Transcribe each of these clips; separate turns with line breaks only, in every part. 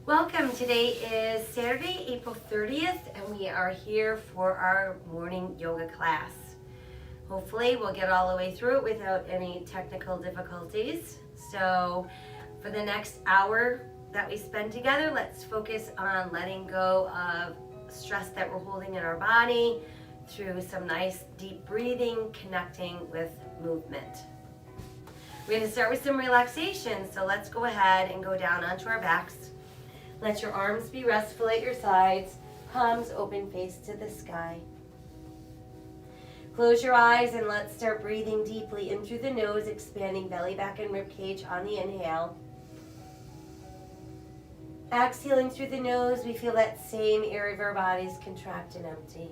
Welcome. Today is Saturday, April 30th, and we are here for our morning yoga class. Hopefully we'll get all the way through it without any technical difficulties. So for the next hour that we spend together, let's focus on letting go of stress that we're holding in our body through some nice deep breathing, connecting with movement. We're going to start with some relaxation, so let's go ahead and go down onto our backs. Let your arms be restful at your sides, palms open, face to the sky. Close your eyes and let's start breathing deeply in through the nose, expanding belly, back, and rib cage on the inhale. Exhaling through the nose, we feel that same area of our bodies contract and empty.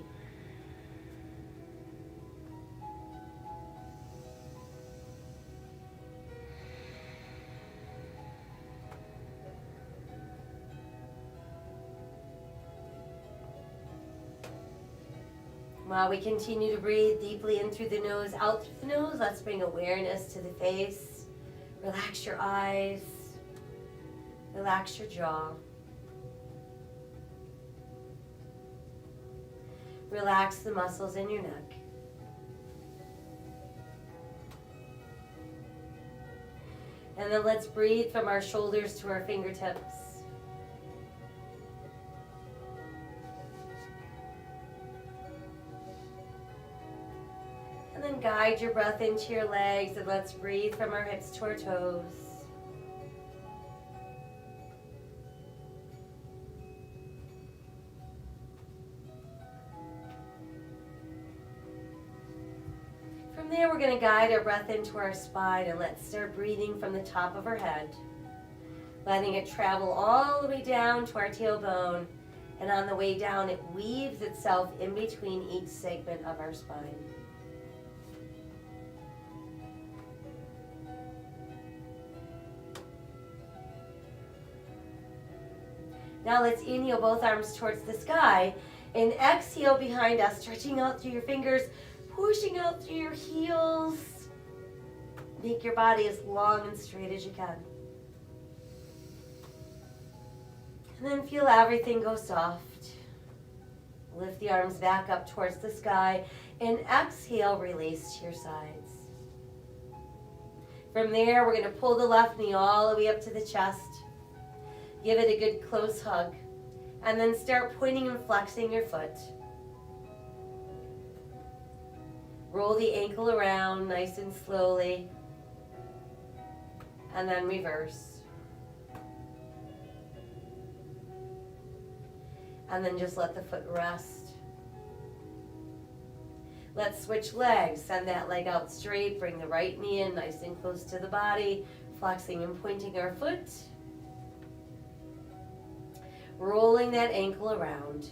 While we continue to breathe deeply in through the nose, out through the nose, let's bring awareness to the face. Relax your eyes. Relax your jaw. Relax the muscles in your neck. And then let's breathe from our shoulders to our fingertips. And then guide your breath into your legs, and let's breathe from our hips to our toes. From there, we're going to guide our breath into our spine, and let's start breathing from the top of our head, letting it travel all the way down to our tailbone, and on the way down, it weaves itself in between each segment of our spine. Now let's inhale both arms towards the sky and exhale behind us, stretching out through your fingers, pushing out through your heels. Make your body as long and straight as you can. And then feel everything go soft. Lift the arms back up towards the sky and exhale, release to your sides. From there, we're going to pull the left knee all the way up to the chest. Give it a good close hug, and then start pointing and flexing your foot. Roll the ankle around nice and slowly, and then reverse. And then just let the foot rest. Let's switch legs. Send that leg out straight, bring the right knee in nice and close to the body, flexing and pointing our foot. Rolling that ankle around.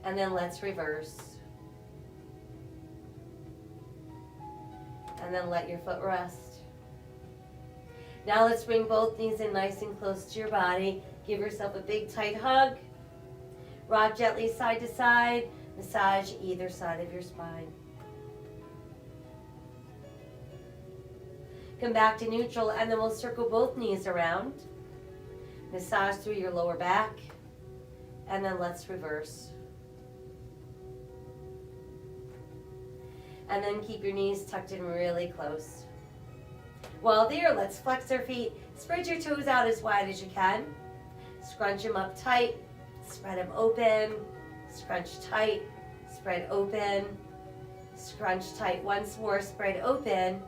And then let's reverse. And then let your foot rest. Now let's bring both knees in nice and close to your body. Give yourself a big tight hug. Rock gently side to side. Massage either side of your spine. Come back to neutral, and then we'll circle both knees around. Massage through your lower back, and then let's reverse. And then keep your knees tucked in really close. While there, let's flex our feet. Spread your toes out as wide as you can. Scrunch them up tight. Spread them open. Scrunch tight. Spread open. Scrunch tight once more. Spread open.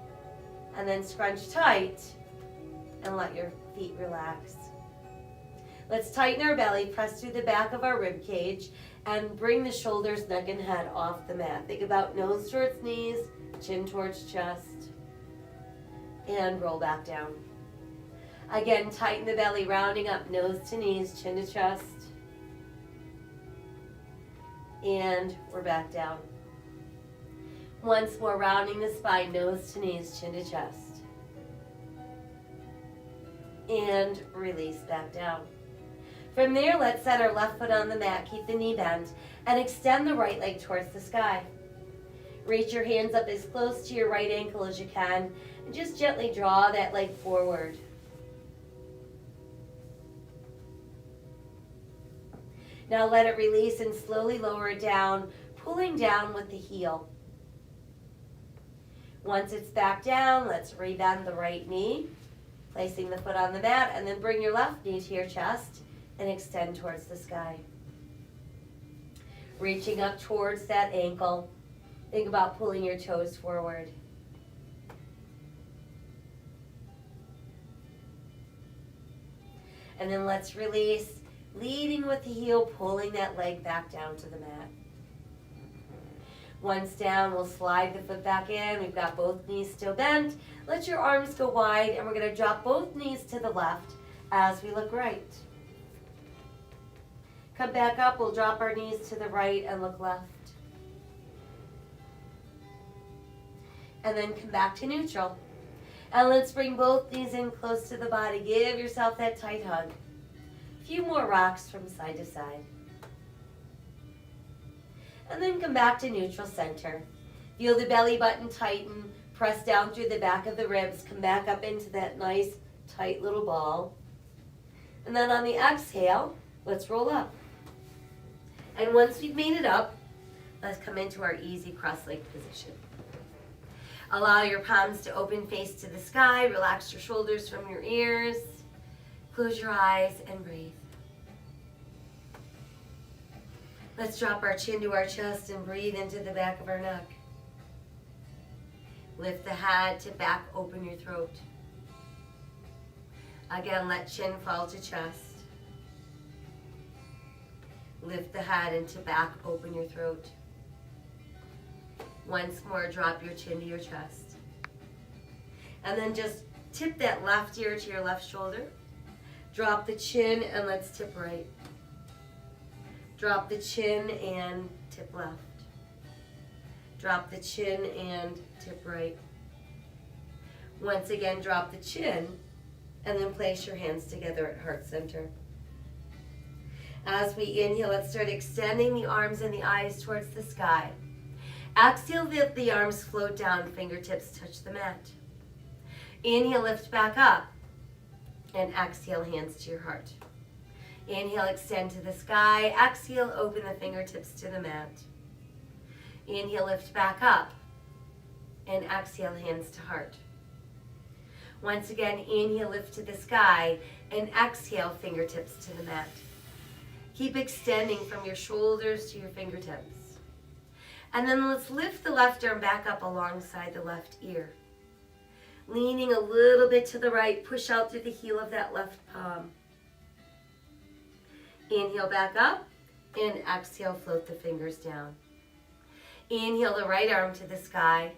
And then scrunch tight. And let your feet relax. Let's tighten our belly, press through the back of our rib cage, and bring the shoulders, neck, and head off the mat. Think about nose towards knees, chin towards chest, and roll back down. Again, tighten the belly, rounding up, nose to knees, chin to chest, and we're back down. Once more, rounding the spine, nose to knees, chin to chest, and release back down. From there, let's set our left foot on the mat, keep the knee bent, and extend the right leg towards the sky. Reach your hands up as close to your right ankle as you can, and just gently draw that leg forward. Now let it release and slowly lower it down, pulling down with the heel. Once it's back down, let's rebend the right knee, placing the foot on the mat, and then bring your left knee to your chest and extend towards the sky. Reaching up towards that ankle. Think about pulling your toes forward. And then let's release, leading with the heel, pulling that leg back down to the mat. Once down, we'll slide the foot back in. We've got both knees still bent. Let your arms go wide, and we're going to drop both knees to the left as we look right. Come back up, we'll drop our knees to the right and look left. And then come back to neutral. And let's bring both knees in close to the body. Give yourself that tight hug. A few more rocks from side to side. And then come back to neutral center. Feel the belly button tighten. Press down through the back of the ribs. Come back up into that nice, tight little ball. And then on the exhale, let's roll up. And once we've made it up, let's come into our easy cross-legged position. Allow your palms to open face to the sky. Relax your shoulders from your ears. Close your eyes and breathe. Let's drop our chin to our chest and breathe into the back of our neck. Lift the head to back, open your throat. Again, let chin fall to chest. Lift the head into back, open your throat. Once more, drop your chin to your chest. And then just tip that left ear to your left shoulder. Drop the chin and let's tip right. Drop the chin and tip left. Drop the chin and tip right. Once again, drop the chin and then place your hands together at heart center. As we inhale, let's start extending the arms and the eyes towards the sky. Exhale, let the arms float down, fingertips touch the mat. Inhale, lift back up. And exhale, hands to your heart. Inhale, extend to the sky. Exhale, open the fingertips to the mat. Inhale, lift back up. And exhale, hands to heart. Once again, inhale, lift to the sky. And exhale, fingertips to the mat. Keep extending from your shoulders to your fingertips. And then let's lift the left arm back up alongside the left ear. Leaning a little bit to the right, push out through the heel of that left palm. Inhale back up and exhale, float the fingers down. Inhale the right arm to the sky.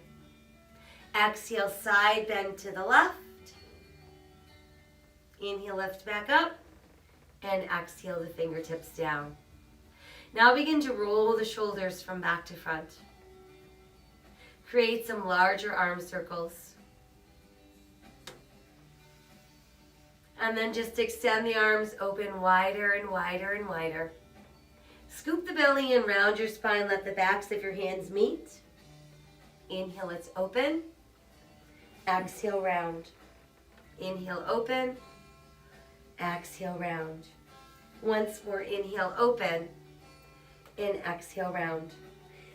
Exhale, side bend to the left. Inhale, lift back up and exhale the fingertips down. Now begin to roll the shoulders from back to front. Create some larger arm circles. And then just extend the arms open wider and wider and wider. Scoop the belly in, round your spine, let the backs of your hands meet. Inhale, it's open. Exhale, round. Inhale, open. Exhale, round. Once more, inhale, open. And exhale, round.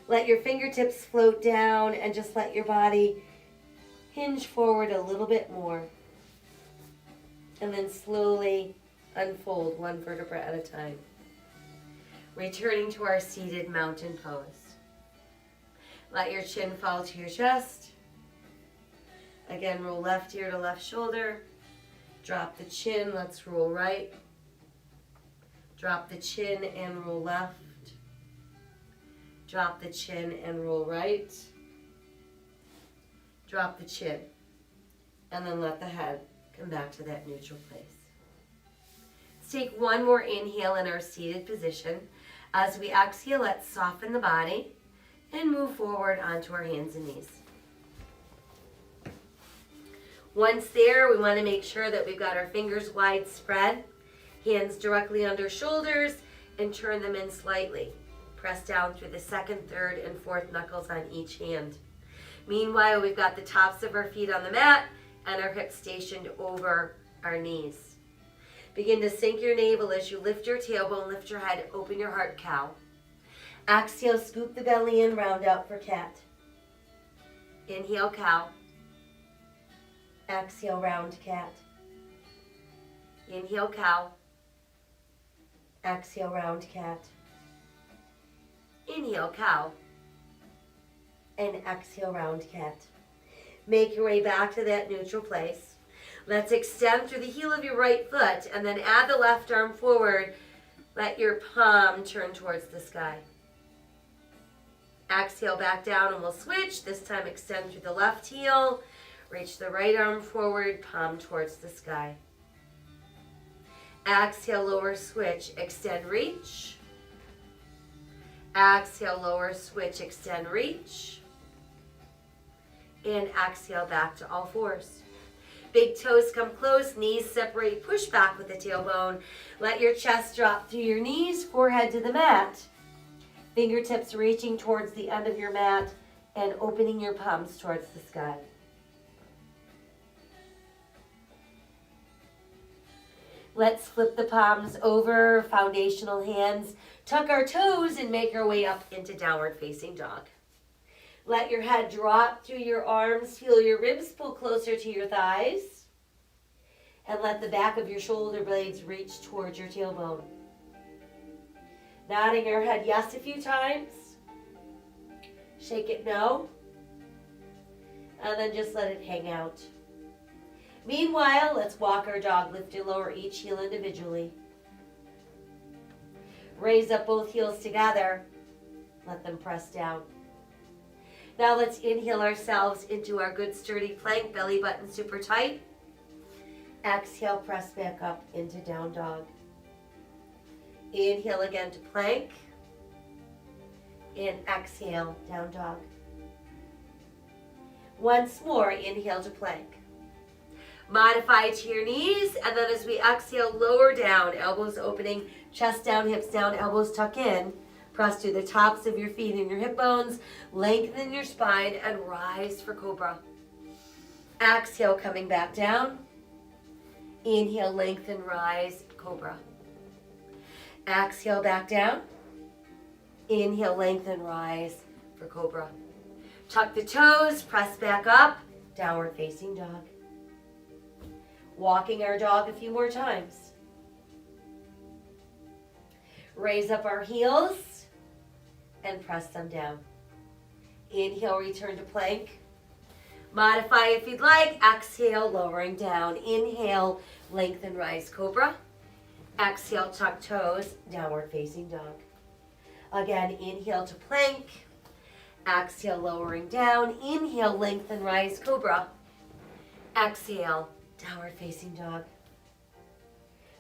Let your fingertips float down and just let your body hinge forward a little bit more. And then slowly unfold one vertebra at a time. Returning to our seated mountain pose. Let your chin fall to your chest. Again, roll left ear to left shoulder. Drop the chin, let's roll right. Drop the chin and roll left. Drop the chin and roll right. Drop the chin. And then let the head come back to that neutral place. Let's take one more inhale in our seated position. As we exhale, let's soften the body and move forward onto our hands and knees. Once there, we want to make sure that we've got our fingers wide spread, hands directly under shoulders, and turn them in slightly. Press down through the second, third, and fourth knuckles on each hand. Meanwhile, we've got the tops of our feet on the mat and our hips stationed over our knees. Begin to sink your navel as you lift your tailbone, lift your head, open your heart, cow. Exhale, scoop the belly in, round out for cat. Inhale, cow. Exhale, round cat. Inhale, cow. Exhale, round cat. Inhale, cow. And exhale, round cat. Make your way back to that neutral place. Let's extend through the heel of your right foot and then add the left arm forward. Let your palm turn towards the sky. Exhale back down and we'll switch. This time extend through the left heel. Reach the right arm forward, palm towards the sky. Exhale, lower, switch, extend, reach. Exhale, lower, switch, extend, reach. And exhale back to all fours. Big toes come close, knees separate, push back with the tailbone. Let your chest drop through your knees, forehead to the mat. Fingertips reaching towards the end of your mat and opening your palms towards the sky. Let's flip the palms over, foundational hands. Tuck our toes and make our way up into downward facing dog. Let your head drop through your arms. Feel your ribs pull closer to your thighs. And let the back of your shoulder blades reach towards your tailbone. Nodding our head yes a few times. Shake it no. And then just let it hang out. Meanwhile, let's walk our dog, lift and lower each heel individually. Raise up both heels together. Let them press down. Now let's inhale ourselves into our good sturdy plank, belly button super tight. Exhale, press back up into down dog. Inhale again to plank. And exhale, down dog. Once more, inhale to plank. Modify to your knees, and then as we exhale, lower down, elbows opening, chest down, hips down, elbows tuck in. Press to the tops of your feet and your hip bones, lengthen your spine, and rise for Cobra. Exhale, coming back down. Inhale, lengthen, rise, Cobra. Exhale, back down. Inhale, lengthen, rise for Cobra. Tuck the toes, press back up, downward facing dog. Walking our dog a few more times. Raise up our heels and press them down. Inhale, return to plank. Modify if you'd like. Exhale, lowering down. Inhale, lengthen, rise, Cobra. Exhale, tuck toes, downward facing dog. Again, inhale to plank. Exhale, lowering down. Inhale, lengthen, rise, Cobra. Exhale, downward facing dog.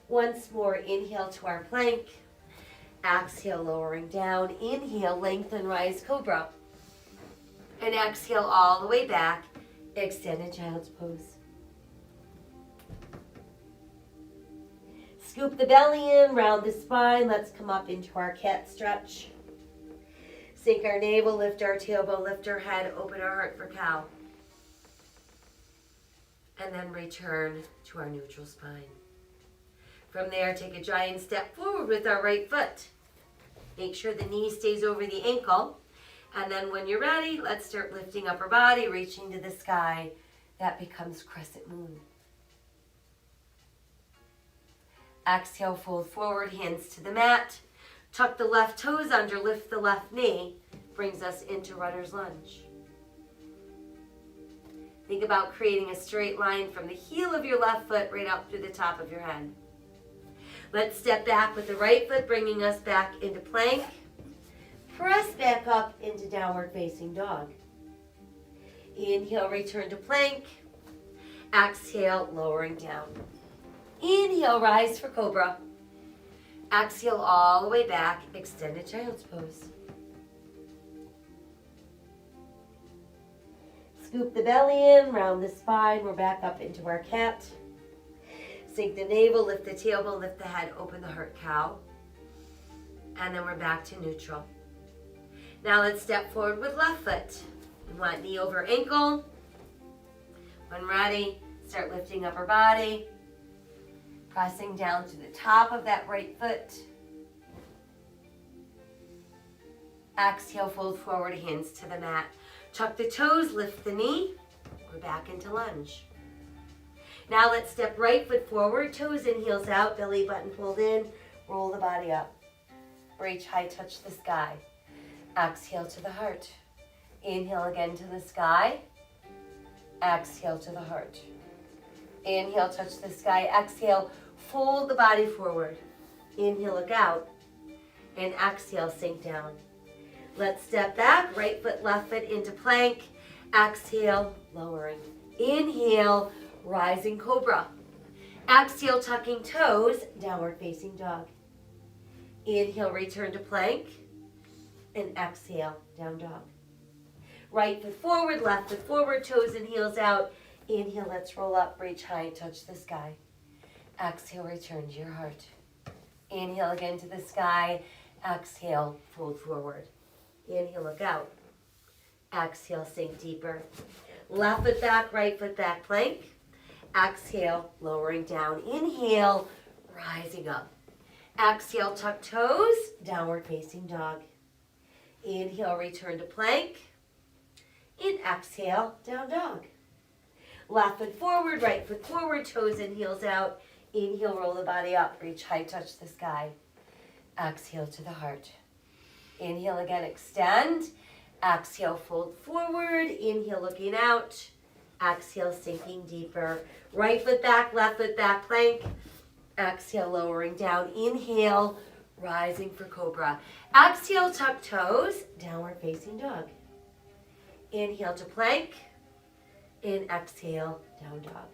Once more, inhale to our plank. Exhale, lowering down. Inhale, lengthen, rise, Cobra. And exhale all the way back. Extended child's pose. Scoop the belly in, round the spine. Let's come up into our cat stretch. Sink our navel, lift our tailbone, lift our head, open our heart for cow. And then return to our neutral spine. From there, take a giant step forward with our right foot. Make sure the knee stays over the ankle. And then when you're ready, let's start lifting up our body, reaching to the sky. That becomes crescent moon. Exhale, fold forward, hands to the mat. Tuck the left toes under, lift the left knee. Brings us into Rudder's Lunge. Think about creating a straight line from the heel of your left foot right out through the top of your head. Let's step back with the right foot, bringing us back into plank. Press back up into downward facing dog. Inhale, return to plank. Exhale, lowering down. Inhale, rise for Cobra. Exhale all the way back, extended child's pose. Scoop the belly in, round the spine. We're back up into our cat. Sink the navel, lift the tailbone, lift the head, open the heart, cow. And then we're back to neutral. Now let's step forward with left foot. We want knee over ankle. When ready, start lifting up our body. Pressing down to the top of that right foot. Exhale, fold forward, hands to the mat. Tuck the toes, lift the knee. We're back into lunge. Now let's step right foot forward, toes in, heels out, belly button pulled in, roll the body up. Reach high, touch the sky. Exhale to the heart. Inhale again to the sky. Exhale to the heart. Inhale, touch the sky. Exhale, fold the body forward. Inhale, look out. And exhale, sink down. Let's step back, right foot, left foot into plank. Exhale, lowering. Inhale, rising cobra. Exhale, tucking toes, downward facing dog. Inhale, return to plank. And exhale, down dog. Right foot forward, left foot forward, toes and heels out. Inhale, let's roll up, reach high, touch the sky. Exhale, return to your heart. Inhale again to the sky. Exhale, fold forward. Inhale, look out. Exhale, sink deeper. Left foot back, right foot back, plank. Exhale, lowering down. Inhale, rising up. Exhale, tuck toes, downward facing dog. Inhale, return to plank. And exhale, down dog. Left foot forward, right foot forward, toes and heels out. Inhale, roll the body up, reach high, touch the sky. Exhale to the heart. Inhale again, extend. Exhale, fold forward. Inhale, looking out. Exhale, sinking deeper. Right foot back, left foot back, plank. Exhale, lowering down. Inhale, rising for cobra. Exhale, tuck toes, downward facing dog. Inhale to plank. And exhale, down dog.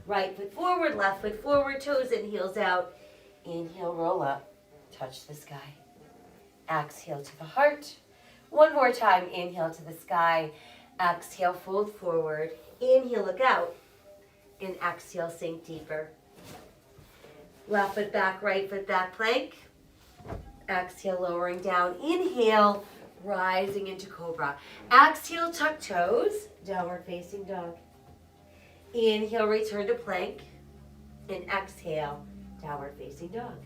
Right foot forward, left foot forward, toes and heels out. Inhale, roll up, touch the sky. Exhale to the heart. One more time, inhale to the sky. Exhale, fold forward. Inhale, look out. And exhale, sink deeper. Left foot back, right foot back, plank. Exhale, lowering down. Inhale, rising into cobra. Exhale, tuck toes, downward facing dog. Inhale, return to plank. And exhale, downward facing dog.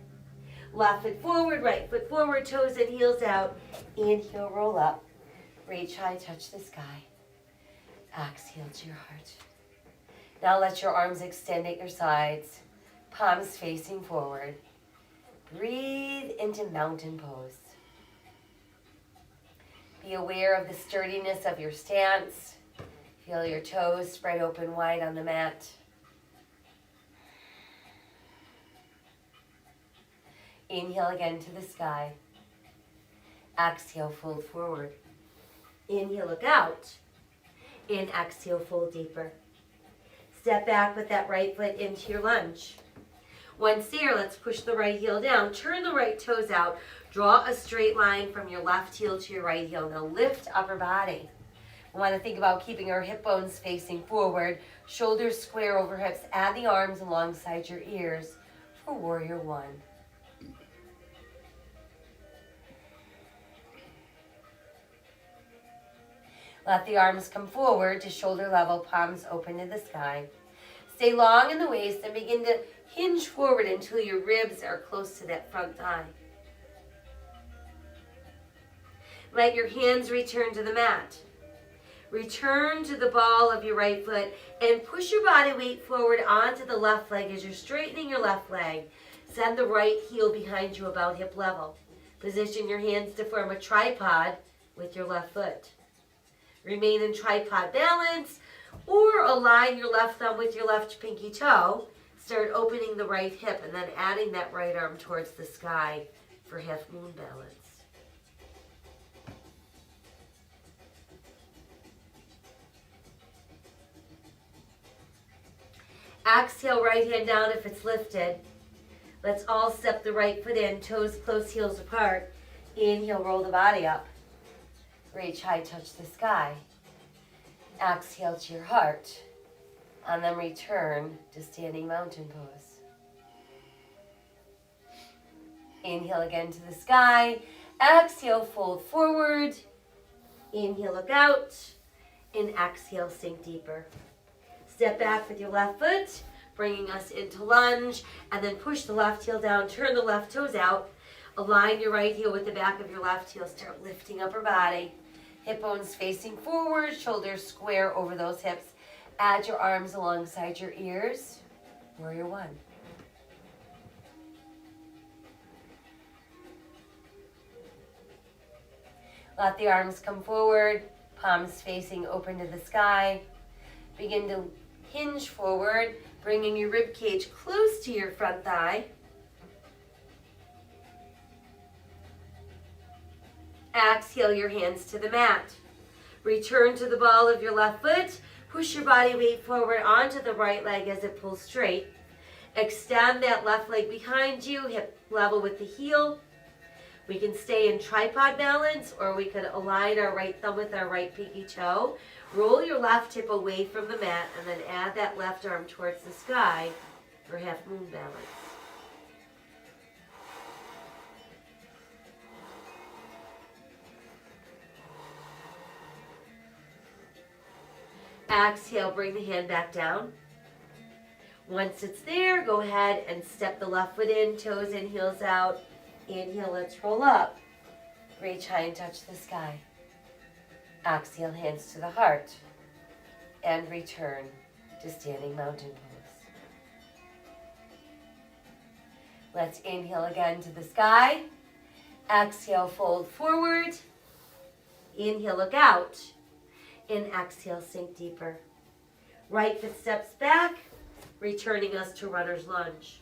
Left foot forward, right foot forward, toes and heels out. Inhale, roll up. Reach high, touch the sky. Exhale to your heart. Now let your arms extend at your sides. Palms facing forward. Breathe into mountain pose. Be aware of the sturdiness of your stance. Feel your toes spread open wide on the mat. Inhale again to the sky. Exhale, fold forward. Inhale, look out. And exhale, fold deeper. Step back with that right foot into your lunge. Once there, let's push the right heel down. Turn the right toes out. Draw a straight line from your left heel to your right heel. Now lift upper body. We want to think about keeping our hip bones facing forward. Shoulders square over hips. Add the arms alongside your ears for warrior one. Let the arms come forward to shoulder level, palms open to the sky. Stay long in the waist and begin to hinge forward until your ribs are close to that front thigh. Let your hands return to the mat. Return to the ball of your right foot and push your body weight forward onto the left leg as you're straightening your left leg. Send the right heel behind you about hip level. Position your hands to form a tripod with your left foot. Remain in tripod balance or align your left thumb with your left pinky toe. Start opening the right hip and then adding that right arm towards the sky for half moon balance. Exhale, right hand down if it's lifted. Let's all step the right foot in, toes close, heels apart. Inhale, roll the body up. Reach high, touch the sky. Exhale to your heart. And then return to standing mountain pose. Inhale again to the sky. Exhale, fold forward. Inhale, look out. And exhale, sink deeper. Step back with your left foot. bringing us into lunge, and then push the left heel down, turn the left toes out, align your right heel with the back of your left heel, start lifting upper body, hip bones facing forward, shoulders square over those hips, add your arms alongside your ears, warrior one. Let the arms come forward, palms facing open to the sky. Begin to hinge forward, bringing your rib cage close to your front thigh. Exhale your hands to the mat. Return to the ball of your left foot. Push your body weight forward onto the right leg as it pulls straight. Extend that left leg behind you, hip level with the heel. We can stay in tripod balance, or we could align our right thumb with our right pinky toe. Roll your left hip away from the mat, and then add that left arm towards the sky for half moon balance. Exhale, bring the hand back down. Once it's there, go ahead and step the left foot in, toes in, heels out. Inhale, let's roll up. Reach high and touch the sky. Exhale, hands to the heart. And return to standing mountain pose. Let's inhale again to the sky. Exhale, fold forward. Inhale, look out. And exhale, sink deeper. Right foot steps back, returning us to runner's lunge.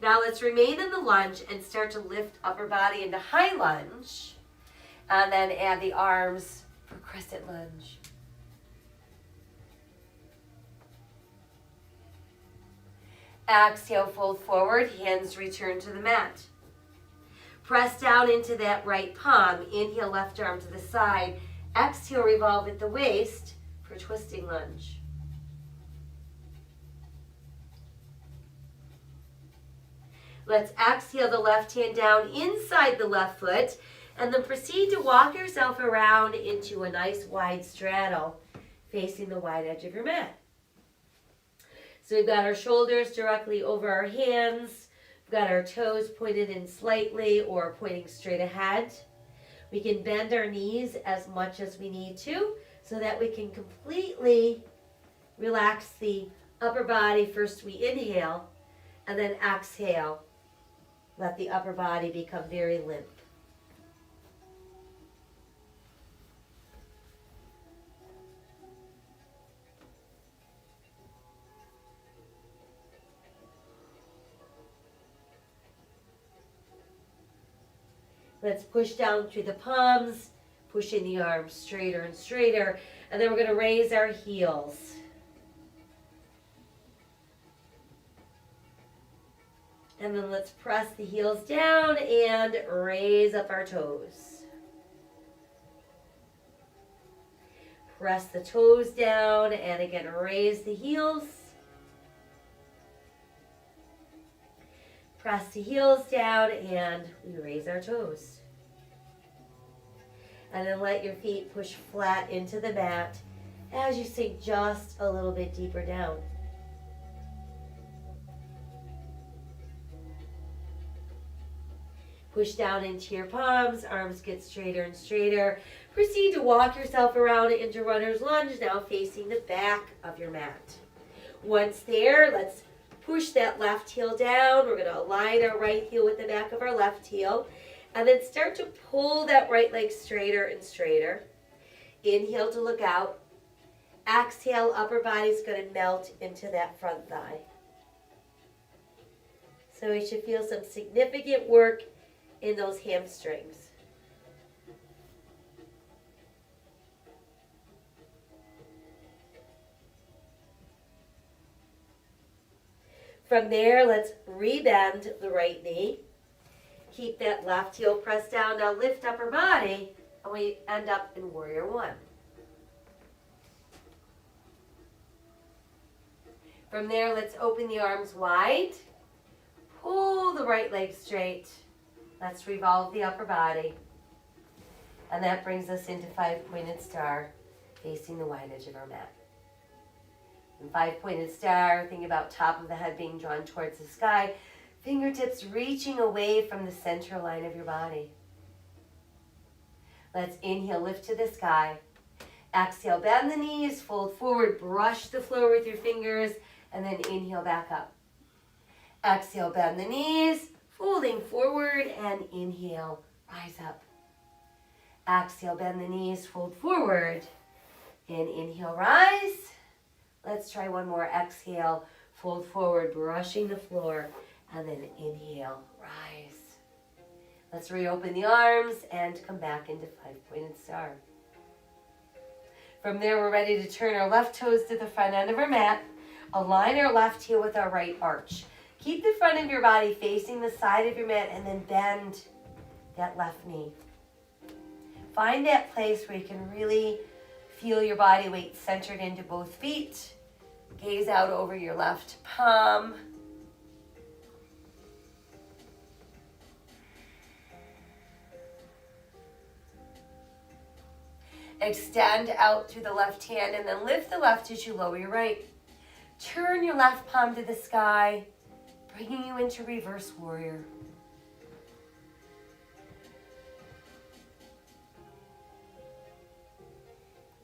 Now let's remain in the lunge and start to lift upper body into high lunge. And then add the arms for crescent lunge. Exhale, fold forward, hands return to the mat. Press down into that right palm. Inhale, left arm to the side. Exhale, revolve at the waist for twisting lunge. Let's exhale the left hand down inside the left foot, and then proceed to walk yourself around into a nice wide straddle facing the wide edge of your mat. So we've got our shoulders directly over our hands. We've got our toes pointed in slightly or pointing straight ahead. We can bend our knees as much as we need to so that we can completely relax the upper body. First we inhale and then exhale. Let the upper body become very limp. Let's push down through the palms, pushing the arms straighter and straighter. And then we're going to raise our heels. And then let's press the heels down and raise up our toes. Press the toes down and again raise the heels. Press the heels down and we raise our toes. And then let your feet push flat into the mat as you sink just a little bit deeper down. Push down into your palms, arms get straighter and straighter. Proceed to walk yourself around into runner's lunge, now facing the back of your mat. Once there, let's push that left heel down. We're going to align our right heel with the back of our left heel. And then start to pull that right leg straighter and straighter. Inhale to look out. Exhale, upper body's going to melt into that front thigh. So we should feel some significant work in those hamstrings. From there, let's rebend the right knee. Keep that left heel pressed down. Now lift upper body, and we end up in warrior one. From there, let's open the arms wide. Pull the right leg straight. Let's revolve the upper body. And that brings us into 5-pointed star, facing the wide edge of our mat. And 5-pointed star, think about top of the head being drawn towards the sky. Fingertips reaching away from the center line of your body. Let's inhale, lift to the sky. Exhale, bend the knees, fold forward, brush the floor with your fingers, and then inhale back up. Exhale, bend the knees, folding forward, and inhale, rise up. Exhale, bend the knees, fold forward, and inhale, rise. Let's try one more. Exhale, fold forward, brushing the floor, and then inhale, rise. Let's reopen the arms and come back into 5-pointed star. From there, we're ready to turn our left toes to the front end of our mat. Align our left heel with our right arch. Keep the front of your body facing the side of your mat and then bend that left knee. Find that place where you can really feel your body weight centered into both feet. Gaze out over your left palm. Extend out through the left hand and then lift the left as you lower your right. Turn your left palm to the sky, bringing you into reverse warrior.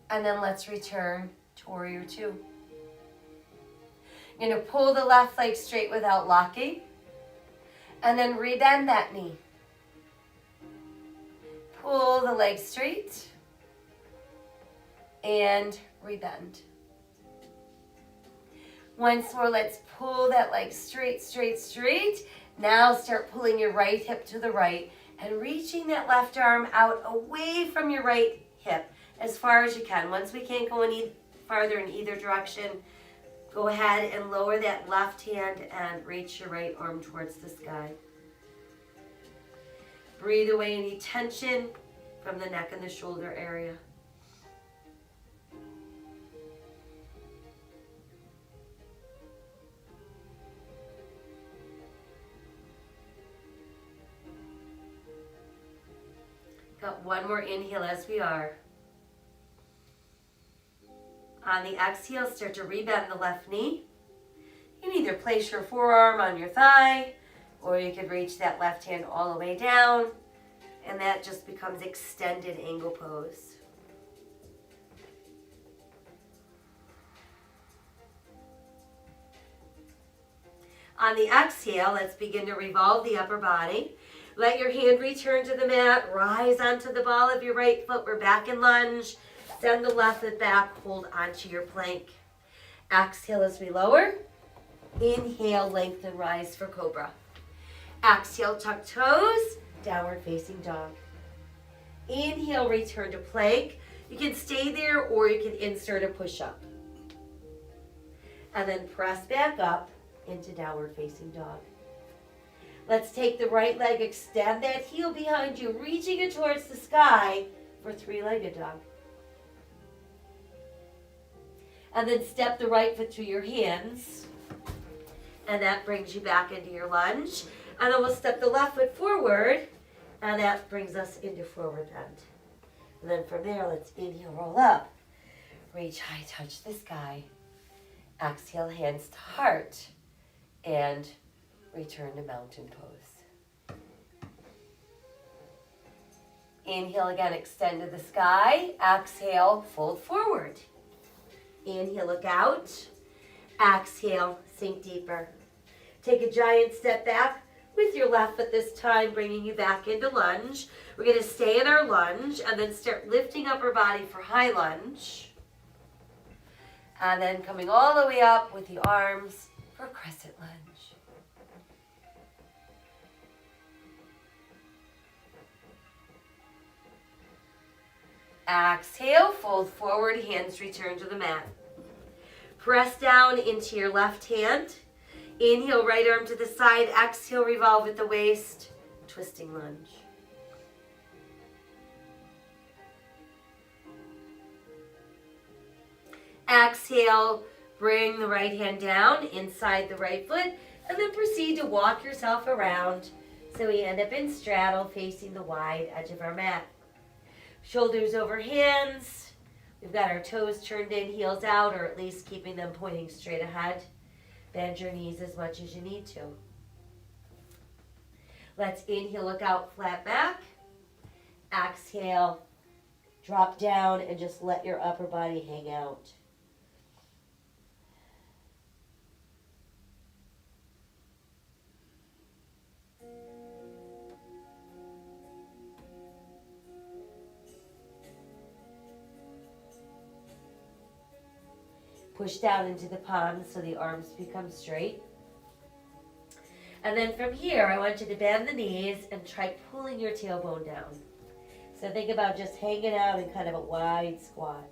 And then let's return to warrior 2. You're going to pull the left leg straight without locking, and then rebend that knee. Pull the leg straight, and rebend. Once more, let's pull that leg straight, straight, straight. Now start pulling your right hip to the right and reaching that left arm out away from your right hip as far as you can. Once we can't go any farther in either direction, go ahead and lower that left hand and reach your right arm towards the sky. Breathe away any tension from the neck and the shoulder area. Got one more inhale as we are. On the exhale, start to rebend the left knee. You can either place your forearm on your thigh, or you could reach that left hand all the way down, and that just becomes extended angle pose. On the exhale, let's begin to revolve the upper body. Let your hand return to the mat. Rise onto the ball of your right foot. We're back in lunge. Send the left foot back. Hold onto your plank. Exhale as we lower. Inhale, lengthen, rise for Cobra. Exhale, tuck toes. Downward facing dog. Inhale, return to plank. You can stay there or you can insert a push-up. And then press back up into downward facing dog. Let's take the right leg, extend that heel behind you, reaching it towards the sky for 3-legged dog. And then step the right foot to your hands. And that brings you back into your lunge. And then we'll step the left foot forward. And that brings us into forward bend. And then from there, let's inhale, roll up. Reach high, touch the sky. Exhale, hands to heart. And return to mountain pose. Inhale again, extend to the sky. Exhale, fold forward. Inhale, look out. Exhale, sink deeper. Take a giant step back with your left foot this time, bringing you back into lunge. We're going to stay in our lunge and then start lifting up our body for high lunge. And then coming all the way up with the arms for crescent lunge. Exhale, fold forward, hands return to the mat. Press down into your left hand. Inhale, right arm to the side. Exhale, revolve at the waist. Twisting lunge. Exhale, bring the right hand down inside the right foot, and then proceed to walk yourself around so we end up in straddle facing the wide edge of our mat. Shoulders over hands, We've got our toes turned in, heels out, or at least keeping them pointing straight ahead. Bend your knees as much as you need to. Let's inhale, look out, flat back. Exhale, drop down and just let your upper body hang out. Push down into the palms so the arms become straight. And then from here, I want you to bend the knees and try pulling your tailbone down. So think about just hanging out in kind of a wide squat.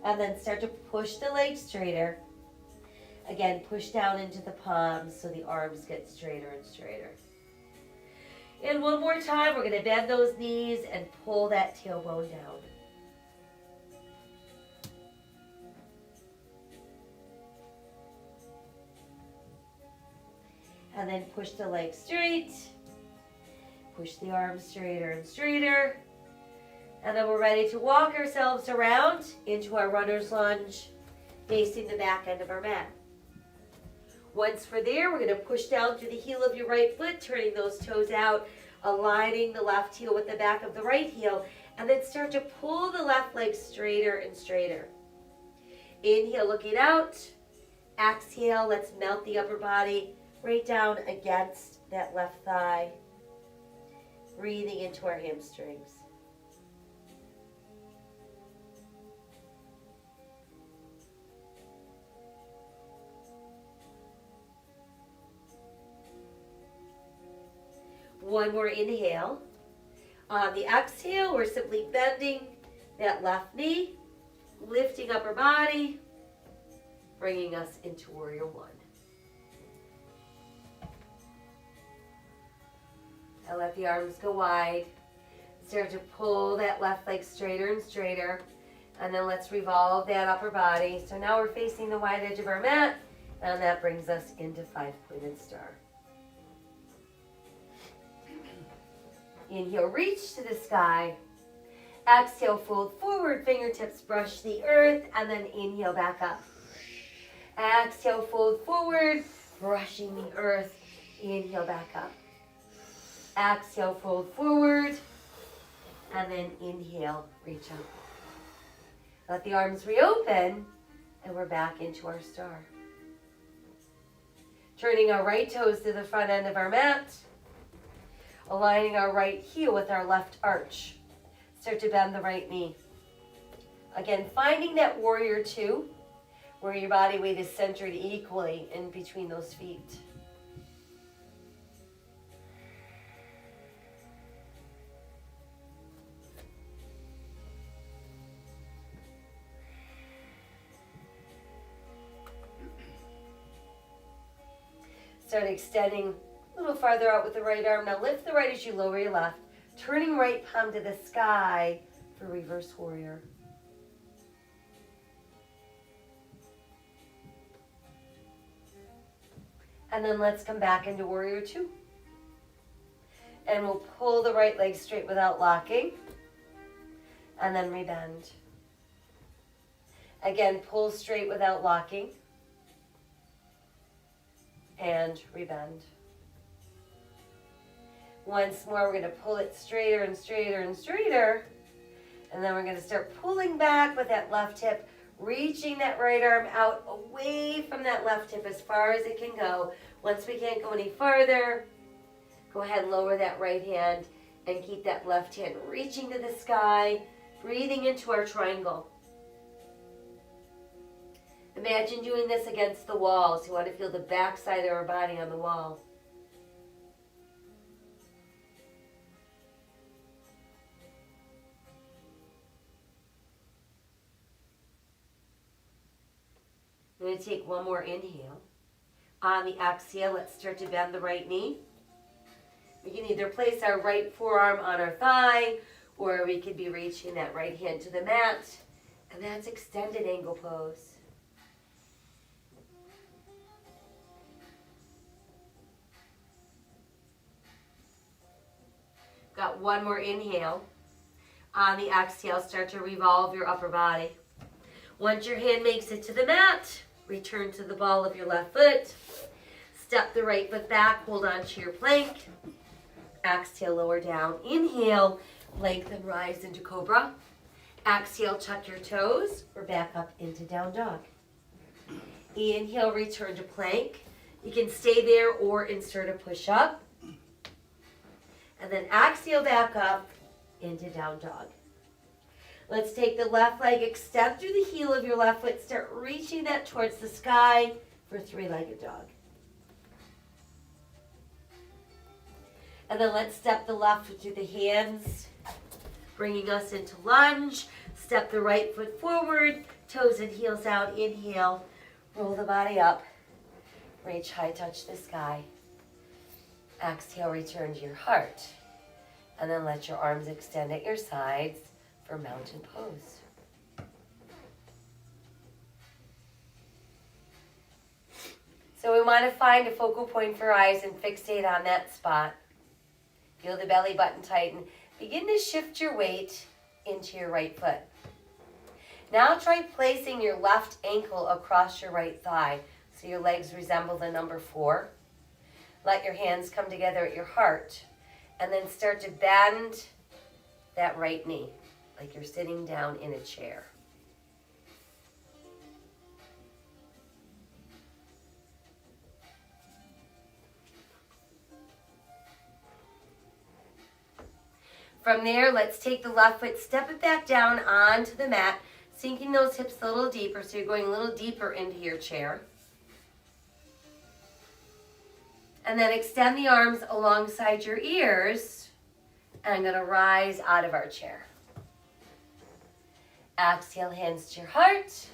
And then start to push the legs straighter. Again, push down into the palms so the arms get straighter and straighter. And one more time, we're going to bend those knees and pull that tailbone down. And then push the legs straight. Push the arms straighter and straighter. And then we're ready to walk ourselves around into our runner's lunge, facing the back end of our mat. Once we're there, we're going to push down through the heel of your right foot, turning those toes out, aligning the left heel with the back of the right heel, and then start to pull the left leg straighter and straighter. Inhale, looking out. Exhale, let's melt the upper body right down against that left thigh, breathing into our hamstrings. One more inhale. On the exhale, we're simply bending that left knee, lifting upper body, bringing us into Warrior One. Now let the arms go wide. Start to pull that left leg straighter and straighter. And then let's revolve that upper body. So now we're facing the wide edge of our mat, and that brings us into five-pointed star. Inhale, reach to the sky. Exhale, fold forward, fingertips brush the earth, and then inhale back up. Exhale, fold forward, brushing the earth. Inhale back up. Exhale, fold forward, and then inhale, reach up. Let the arms reopen, and we're back into our star. Turning our right toes to the front end of our mat. Aligning our right heel with our left arch. Start to bend the right knee. Again, finding that Warrior Two, where your body weight is centered equally in between those feet. Start extending a little farther out with the right arm. Now lift the right as you lower your left. Turning right palm to the sky for Reverse Warrior. And then let's come back into Warrior Two. And we'll pull the right leg straight without locking. And then rebend. Again, pull straight without locking. And rebend. Once more, we're going to pull it straighter and straighter and straighter. And then we're going to start pulling back with that left hip, reaching that right arm out away from that left hip as far as it can go. Once we can't go any farther, go ahead and lower that right hand and keep that left hand reaching to the sky, breathing into our triangle. Imagine doing this against the wall. So you want to feel the back side of our body on the wall. I'm going to take one more inhale. On the exhale, let's start to bend the right knee. We can either place our right forearm on our thigh, or we could be reaching that right hand to the mat. And that's extended angle pose. Got one more inhale. On the exhale, start to revolve your upper body. Once your hand makes it to the mat, return to the ball of your left foot. Step the right foot back, hold on to your plank. Exhale, lower down. Inhale, lengthen, rise into Cobra. Exhale, tuck your toes. We're back up into down dog. Inhale, return to plank. You can stay there or insert a push-up. And then exhale back up into down dog. Let's take the left leg, extend through the heel of your left foot, start reaching that towards the sky for three-legged dog. And then let's step the left foot through the hands, bringing us into lunge. Step the right foot forward, toes and heels out. Inhale, roll the body up, reach high, touch the sky. Exhale, return to your heart. And then let your arms extend at your sides for mountain pose. So we want to find a focal point for eyes and fixate on that spot. Feel the belly button tighten. Begin to shift your weight into your right foot. Now try placing your left ankle across your right thigh so your legs resemble the number 4. Let your hands come together at your heart and then start to bend that right knee like you're sitting down in a chair. From there, let's take the left foot, step it back down onto the mat, sinking those hips a little deeper, so you're going a little deeper into your chair. And then extend the arms alongside your ears, and I'm going to rise out of our chair. Exhale, hands to your heart,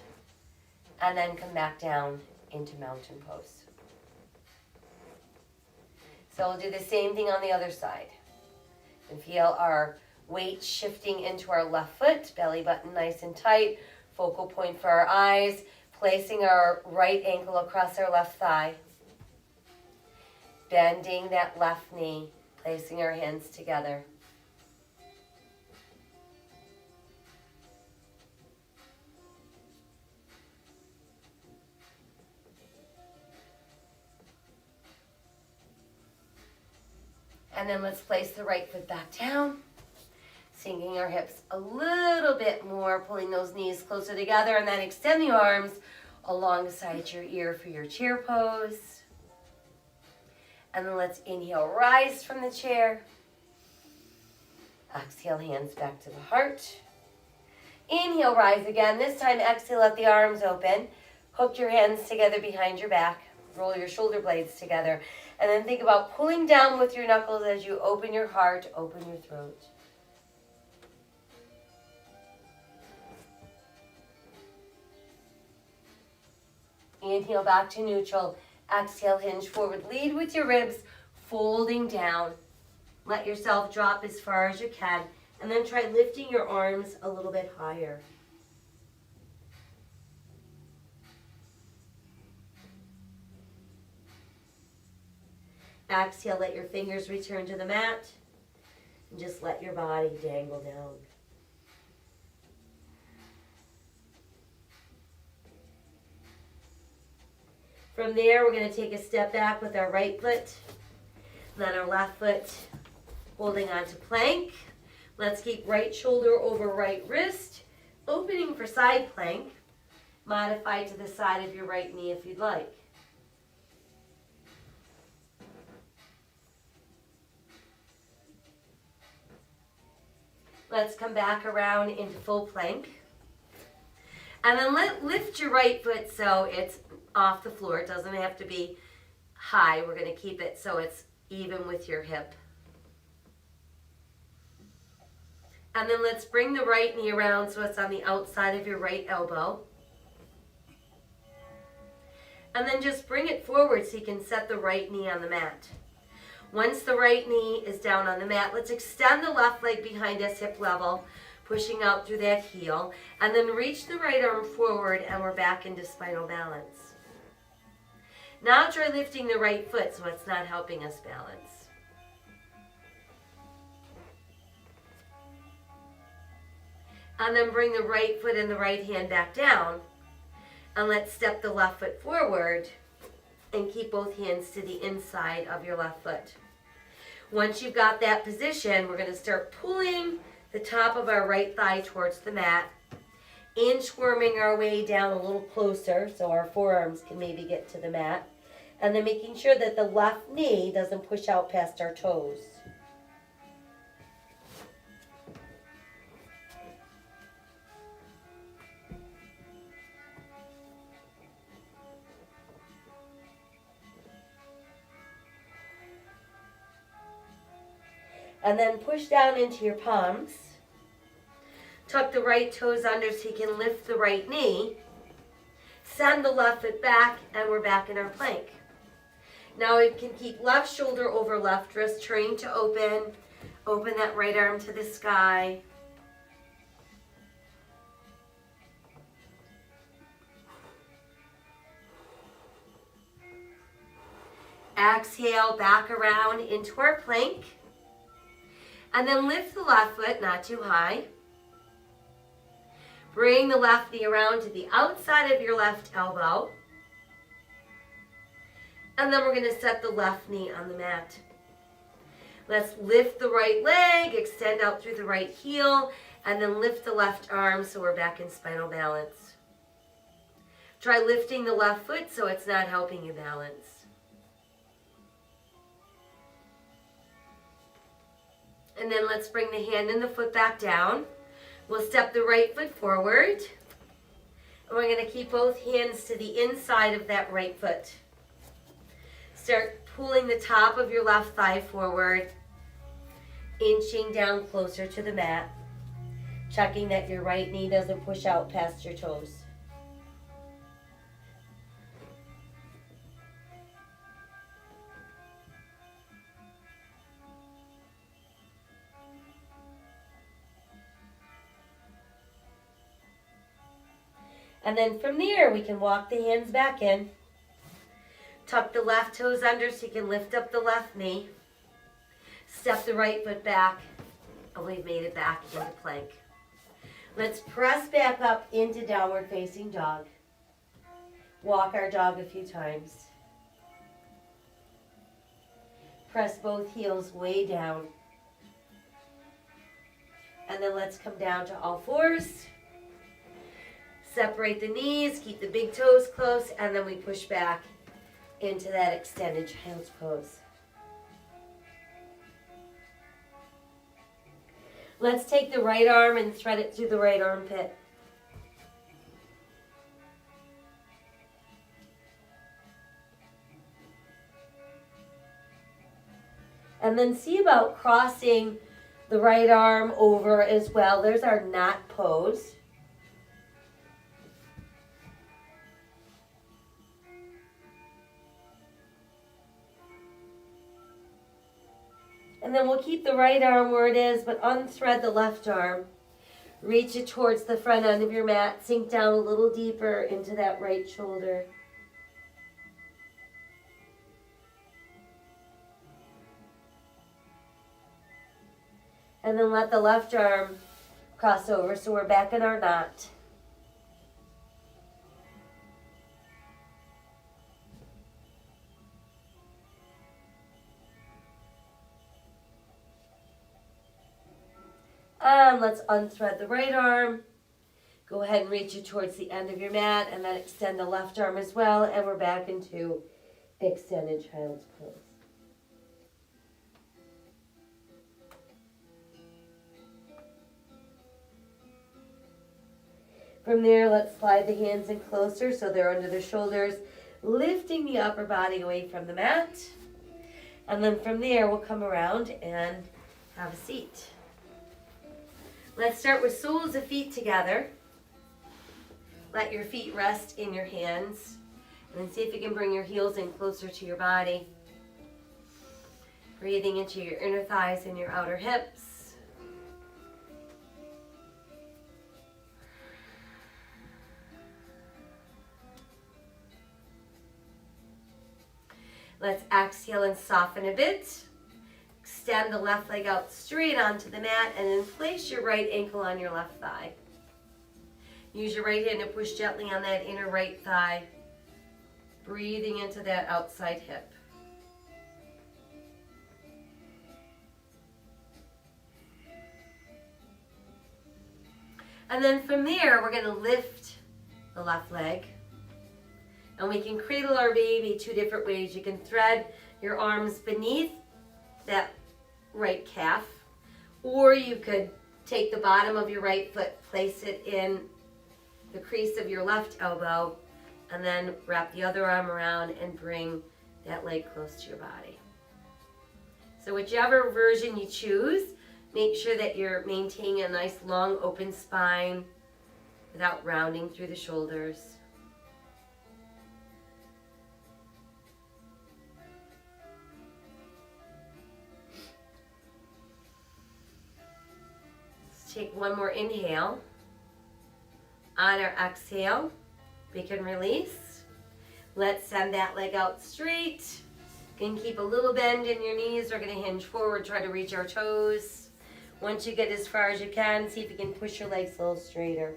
and then come back down into mountain pose. So we'll do the same thing on the other side. And feel our weight shifting into our left foot, belly button nice and tight, focal point for our eyes, placing our right ankle across our left thigh, bending that left knee, placing our hands together. And then let's place the right foot back down, sinking our hips a little bit more, pulling those knees closer together, and then extend the arms alongside your ear for your chair pose. And then let's inhale, rise from the chair. Exhale, hands back to the heart. Inhale, rise again. This time, exhale, let the arms open. Hook your hands together behind your back. Roll your shoulder blades together. And then think about pulling down with your knuckles as you open your heart, open your throat. Inhale back to neutral. Exhale, hinge forward. Lead with your ribs, folding down. Let yourself drop as far as you can. And then try lifting your arms a little bit higher. Exhale, let your fingers return to the mat. And just let your body dangle down. From there, we're going to take a step back with our right foot. Then our left foot holding on to plank. Let's keep right shoulder over right wrist. Opening for side plank. Modify to the side of your right knee if you'd like. Let's come back around into full plank. And then lift your right foot so it's off the floor. It doesn't have to be high. We're going to keep it so it's even with your hip. And then let's bring the right knee around so it's on the outside of your right elbow. And then just bring it forward so you can set the right knee on the mat. Once the right knee is down on the mat, let's extend the left leg behind us, hip level, pushing out through that heel. And then reach the right arm forward and we're back into spinal balance. Now try lifting the right foot so it's not helping us balance. And then bring the right foot and the right hand back down. And let's step the left foot forward and keep both hands to the inside of your left foot. Once you've got that position, we're going to start pulling the top of our right thigh towards the mat, inchworming our way down a little closer so our forearms can maybe get to the mat, and then making sure that the left knee doesn't push out past our toes. And then push down into your palms. Tuck the right toes under so you can lift the right knee. Send the left foot back, and we're back in our plank. Now we can keep left shoulder over left wrist, trying to open. Open that right arm to the sky. Exhale, back around into our plank. And then lift the left foot, not too high. Bring the left knee around to the outside of your left elbow. And then we're going to set the left knee on the mat. Let's lift the right leg, extend out through the right heel, and then lift the left arm so we're back in spinal balance. Try lifting the left foot so it's not helping you balance. And then let's bring the hand and the foot back down. We'll step the right foot forward. And we're going to keep both hands to the inside of that right foot. Start pulling the top of your left thigh forward, inching down closer to the mat, checking that your right knee doesn't push out past your toes. And then from there, we can walk the hands back in. Tuck the left toes under so you can lift up the left knee. Step the right foot back. And we've made it back into plank. Let's press back up into downward facing dog. Walk our dog a few times. Press both heels way down. And then let's come down to all fours. Separate the knees, keep the big toes close, and then we push back into that extended child's pose. Let's take the right arm and thread it through the right armpit. And then see about crossing the right arm over as well. There's our knot pose. And then we'll keep the right arm where it is, but unthread the left arm. Reach it towards the front end of your mat. Sink down a little deeper into that right shoulder. And then let the left arm cross over so we're back in our knot. And let's unthread the right arm. Go ahead and reach it towards the end of your mat and then extend the left arm as well. And we're back into extended child's pose. From there, let's slide the hands in closer so they're under the shoulders, lifting the upper body away from the mat. And then from there, we'll come around and have a seat. Let's start with soles of feet together. Let your feet rest in your hands. And then see if you can bring your heels in closer to your body. Breathing into your inner thighs and your outer hips. Let's exhale and soften a bit. Extend the left leg out straight onto the mat and then place your right ankle on your left thigh. Use your right hand to push gently on that inner right thigh, breathing into that outside hip. And then from there, we're going to lift the left leg. And we can cradle our baby two different ways. You can thread your arms beneath that right calf, or you could take the bottom of your right foot, place it in the crease of your left elbow, and then wrap the other arm around and bring that leg close to your body. So whichever version you choose, make sure that you're maintaining a nice long open spine without rounding through the shoulders. Let's take one more inhale. On our exhale, we can release. Let's send that leg out straight. You can keep a little bend in your knees. We're going to hinge forward, try to reach our toes. Once you get as far as you can, see if you can push your legs a little straighter.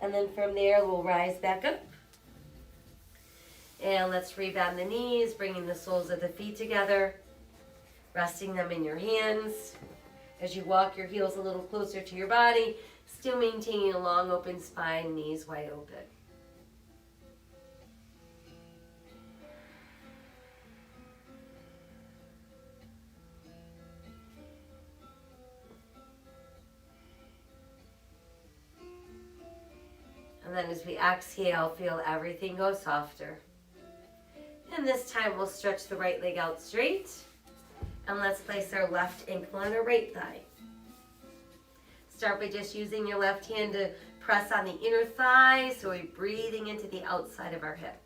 And then from there, we'll rise back up. And let's rebend the knees, bringing the soles of the feet together, resting them in your hands. As you walk your heels a little closer to your body, still maintaining a long open spine, knees wide open. And then as we exhale, feel everything go softer. And this time we'll stretch the right leg out straight. And let's place our left ankle on our right thigh. Start by just using your left hand to press on the inner thigh, so we're breathing into the outside of our hip.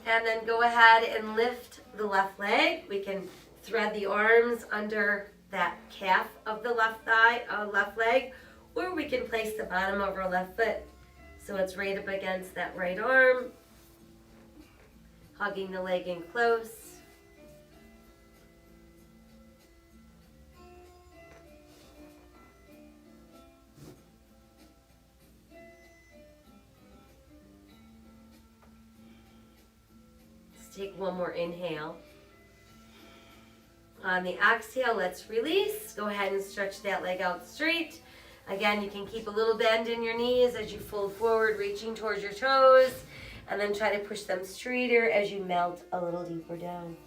And then go ahead and lift the left leg. We can thread the arms under that calf of the left leg, or we can place the bottom of our left foot so it's right up against that right arm, hugging the leg in close. Let's take one more inhale. On the exhale, let's release. Go ahead and stretch that leg out straight. Again, you can keep a little bend in your knees as you fold forward, reaching towards your toes, and then try to push them straighter as you melt a little deeper down.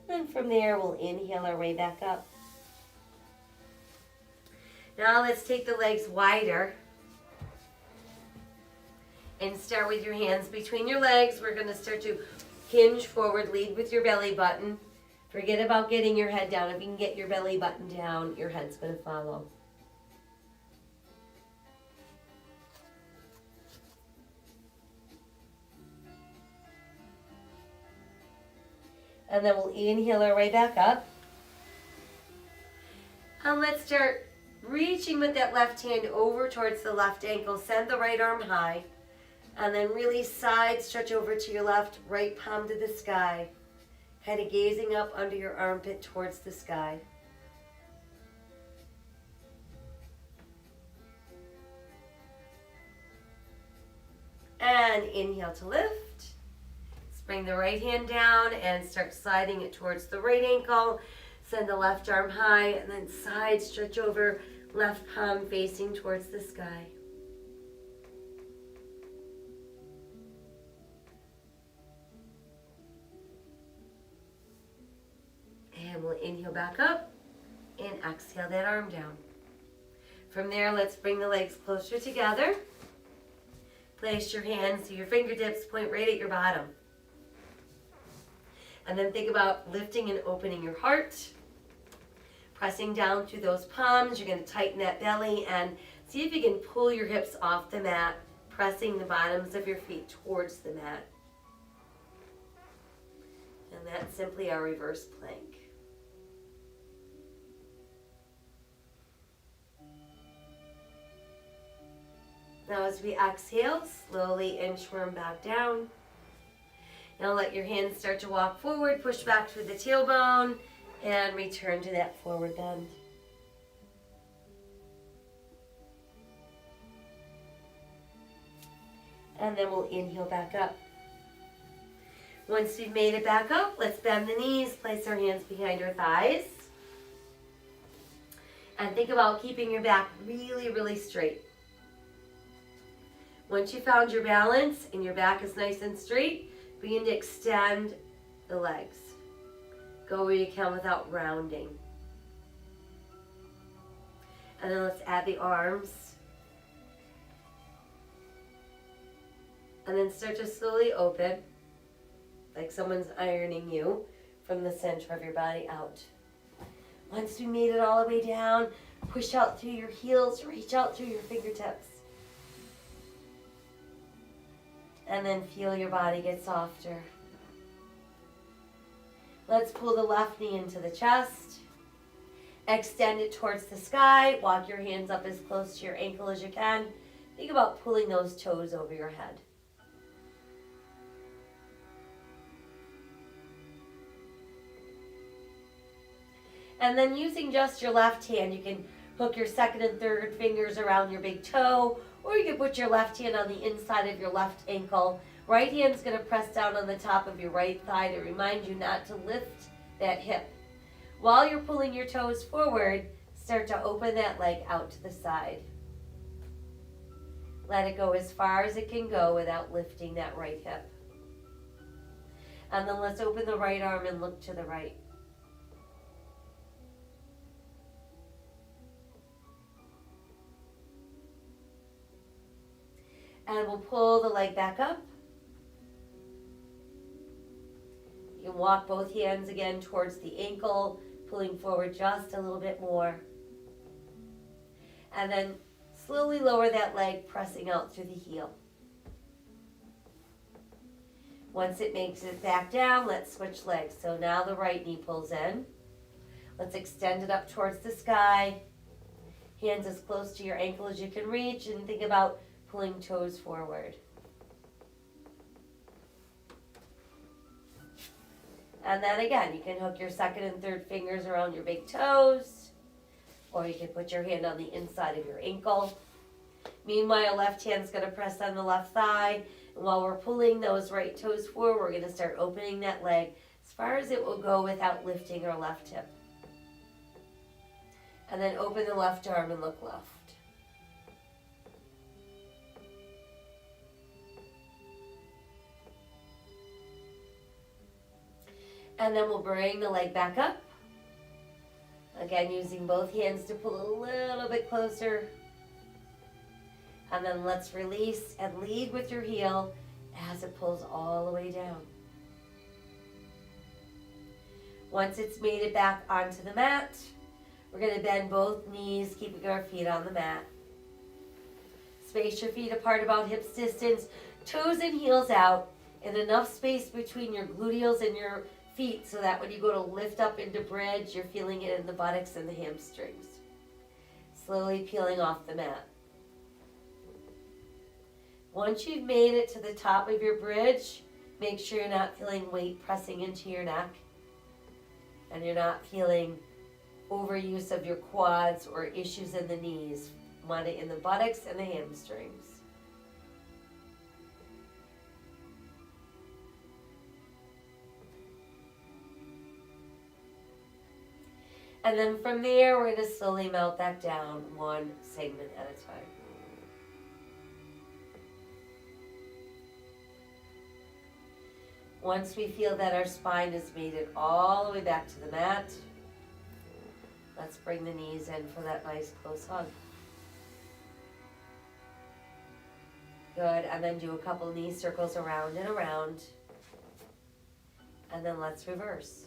And from there, we'll inhale our way back up. Now let's take the legs wider. And start with your hands between your legs. We're going to start to hinge forward, lead with your belly button. Forget about getting your head down. If you can get your belly button down, your head's going to follow. And then we'll inhale our way back up. And let's start reaching with that left hand over towards the left ankle. Send the right arm high. And then really side stretch over to your left, right palm to the sky. Kind of gazing up under your armpit towards the sky. And inhale to lift. Let's bring the right hand down and start sliding it towards the right ankle. Send the left arm high and then side stretch over, left palm facing towards the sky. And we'll inhale back up and exhale that arm down. From there, let's bring the legs closer together. Place your hands so your fingertips point right at your bottom. And then think about lifting and opening your heart. Pressing down through those palms. You're going to tighten that belly and see if you can pull your hips off the mat, pressing the bottoms of your feet towards the mat. And that's simply our reverse plank. Now as we exhale, slowly inchworm back down. Now let your hands start to walk forward, push back through the tailbone, and return to that forward bend. And then we'll inhale back up. Once we've made it back up, let's bend the knees, place our hands behind our thighs. And think about keeping your back really, really straight. Once you found your balance and your back is nice and straight, begin to extend the legs. Go where you can without rounding. And then let's add the arms. And then start to slowly open, like someone's ironing you from the center of your body out. Once we made it all the way down, push out through your heels, reach out through your fingertips. And then feel your body get softer. Let's pull the left knee into the chest. Extend it towards the sky. Walk your hands up as close to your ankle as you can. Think about pulling those toes over your head. And then using just your left hand, you can hook your second and third fingers around your big toe, or you can put your left hand on the inside of your left ankle. Right hand's going to press down on the top of your right thigh to remind you not to lift that hip. While you're pulling your toes forward, start to open that leg out to the side. Let it go as far as it can go without lifting that right hip. And then let's open the right arm and look to the right. And we'll pull the leg back up. You can walk both hands again towards the ankle, pulling forward just a little bit more. And then slowly lower that leg, pressing out through the heel. Once it makes it back down, let's switch legs. So now the right knee pulls in. Let's extend it up towards the sky. Hands as close to your ankle as you can reach, and think about pulling toes forward. And then again, you can hook your second and third fingers around your big toes, or you can put your hand on the inside of your ankle. Meanwhile, left hand's going to press on the left thigh, and while we're pulling those right toes forward, we're going to start opening that leg as far as it will go without lifting our left hip. And then open the left arm and look left. And then we'll bring the leg back up. Again, using both hands to pull a little bit closer. And then let's release and lead with your heel as it pulls all the way down. Once it's made it back onto the mat, we're going to bend both knees, keeping our feet on the mat. Space your feet apart about hips distance, toes and heels out, and enough space between your gluteals and your feet so that when you go to lift up into bridge, you're feeling it in the buttocks and the hamstrings. Slowly peeling off the mat. Once you've made it to the top of your bridge, make sure you're not feeling weight pressing into your neck, and you're not feeling overuse of your quads or issues in the knees. You want it in the buttocks and the hamstrings. And then from there, we're going to slowly melt back down one segment at a time. Once we feel that our spine has made it all the way back to the mat, let's bring the knees in for that nice close hug. Good, and then do a couple knee circles around and around. And then let's reverse.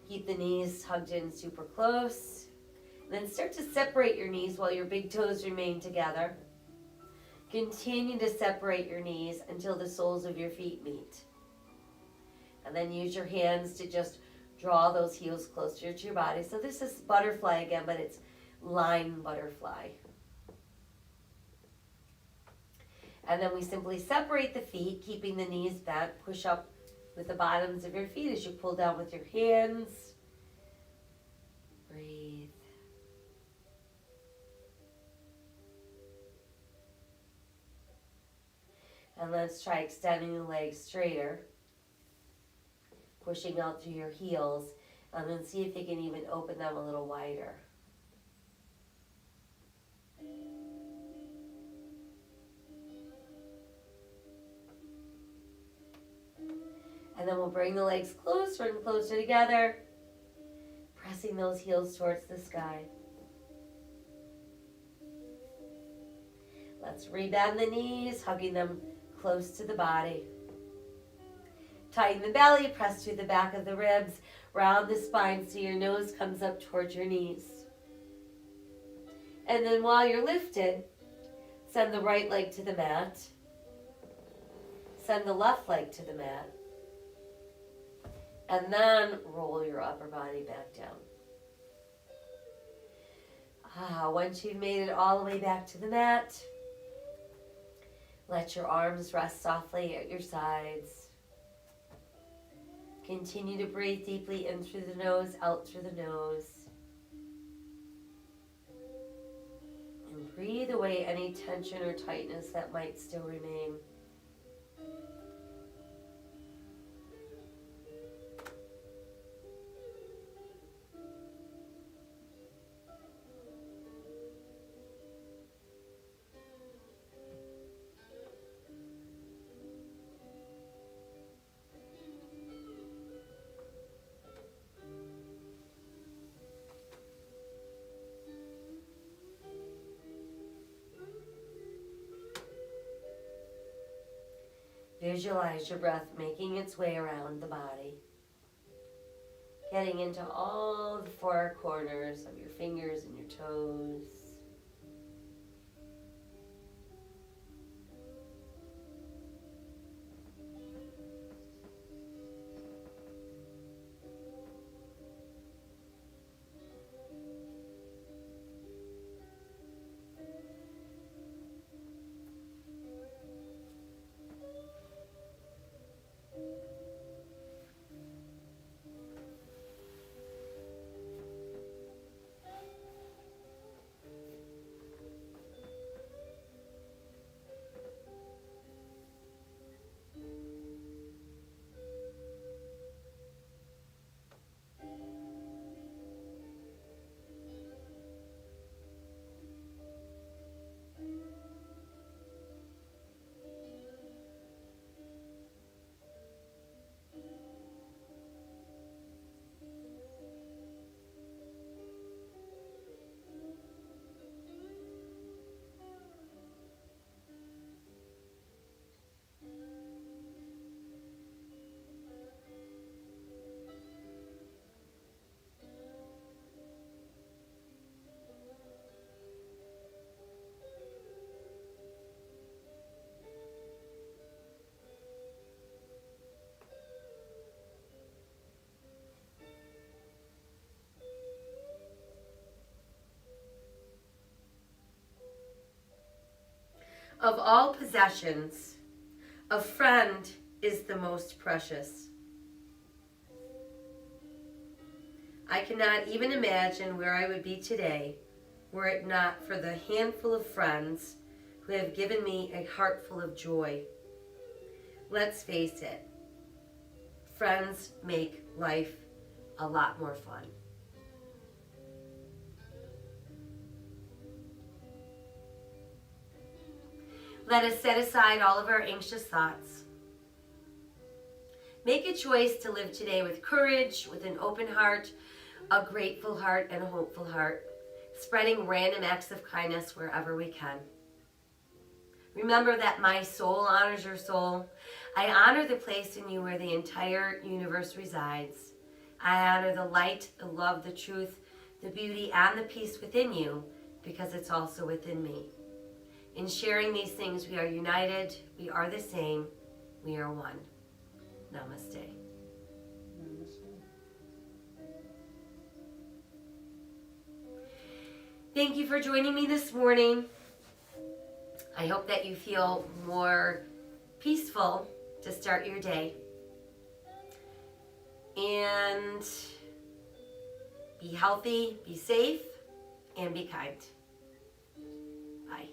Keep the knees hugged in super close. Then start to separate your knees while your big toes remain together. Continue to separate your knees until the soles of your feet meet. And then use your hands to just draw those heels closer to your body. So this is butterfly again, but it's line butterfly. And then we simply separate the feet, keeping the knees bent. Push up with the bottoms of your feet as you pull down with your hands. Breathe. And let's try extending the legs straighter. Pushing out through your heels. And then see if you can even open them a little wider. And then we'll bring the legs closer and closer together, pressing those heels towards the sky. Let's rebend the knees, hugging them close to the body. Tighten the belly, press through the back of the ribs, round the spine so your nose comes up towards your knees. And then while you're lifted, send the right leg to the mat. Send the left leg to the mat. And then roll your upper body back down. Once you've made it all the way back to the mat, let your arms rest softly at your sides. Continue to breathe deeply in through the nose, out through the nose. And breathe away any tension or tightness that might still remain. Visualize your breath making its way around the body, getting into all the four corners of your fingers and your toes. Of all possessions, a friend is the most precious. I cannot even imagine where I would be today were it not for the handful of friends who have given me a heart full of joy. Let's face it, friends make life a lot more fun. Let us set aside all of our anxious thoughts. Make a choice to live today with courage, with an open heart, a grateful heart, and a hopeful heart, spreading random acts of kindness wherever we can. Remember that my soul honors your soul. I honor the place in you where the entire universe resides. I honor the light, the love, the truth, the beauty, and the peace within you because it's also within me. In sharing these things, we are united, we are the same, we are one. Namaste. Thank you for joining me this morning. I I hope that you feel more peaceful to start your day. And be healthy, be safe, and be kind. Bye.